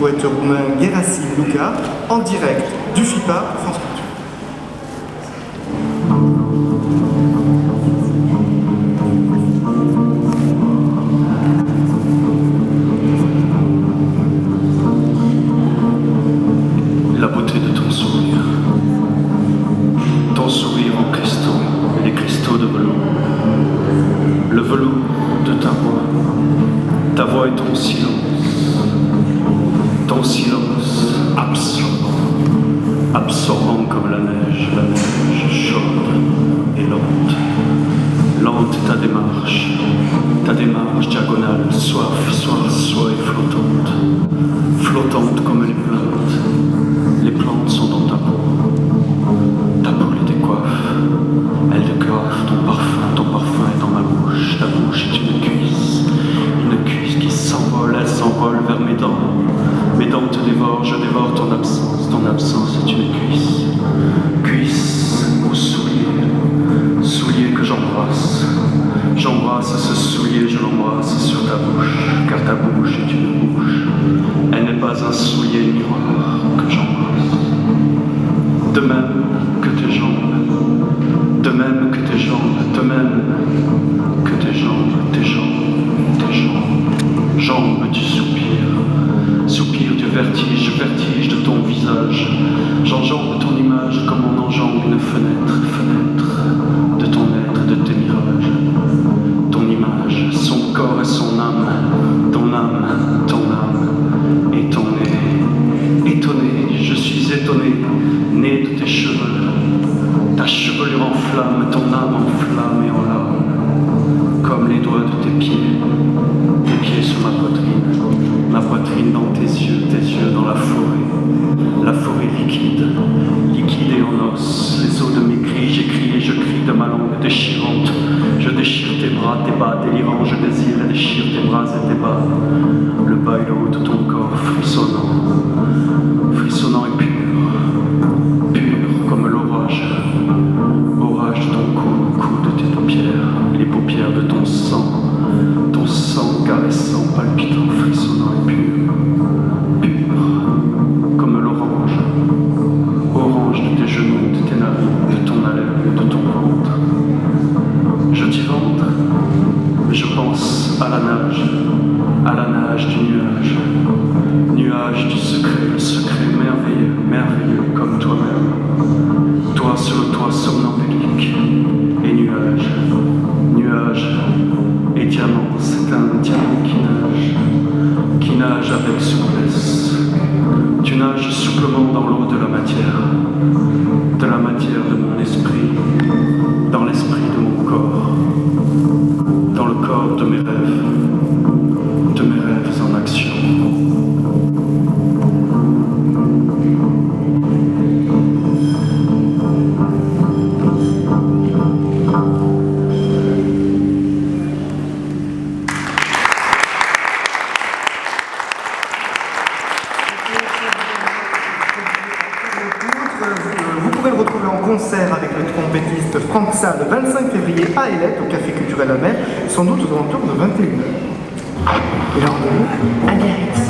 poète roumain Gerasim Luca, en direct du FIPA France Culture. La beauté de ton sourire en cristaux et les cristaux de velours, le velours de ta voix et ton silence absorbant comme la neige chaude et lente est ta démarche diagonale, soif et flottante comme les plantes sont dans ta peau les décoiffe, elle décoiffe ton parfum est dans ma bouche, ta bouche est une cuisse qui s'envole, elle s'envole vers mes dents te dévorent, je dévore ton absence est une cuisse au soulier que j'embrasse ce soulier, je l'embrasse sur ta bouche, car ta bouche est une bouche, elle n'est pas un soulier miroir que j'embrasse, de même que tes jambes, jambes du soupir du vertige de ton visage, j'enjambe ton image comme on enjambe une fenêtre de ton être et de tes mirages, ton image, son corps et son âme, ton âme, étonné, je suis étonné, né de tes cheveux, ta chevelure en flamme, ton âme en flamme et en larmes, comme les doigts de tes pieds sur ma poitrine dans tes yeux dans la forêt liquide et en os, les os de mes cris, j'écris et je crie de ma langue déchirante, je déchire tes bras délirants, je désire et déchire tes bras et tes bas, le bas et le haut de ton corps frissonnant et pur comme l'orage de ton cou de tes paupières, les paupières de ton sang caressant, palpitant, frissonnant et pur comme l'orange de tes genoux, de tes narines, de ton haleine, de ton ventre. Je t'y ventre, mais je pense à la nage du nuage du secret, le secret merveilleux comme toi-même, toi sur le toit somnambulique, et nuage et diamant, c'est un diamant qui nage avec souplesse. Tu nages souplement dans l'eau de la matière de mon esprit, dans l'esprit de mon corps, dans le corps de mes rêves en action. Vous pourrez le retrouver en concert avec le trompettiste Franck Sa le 25 février à Ailette, au Café Culturel La Mer, sans doute aux alentours de 21h. Et là, à Biarritz.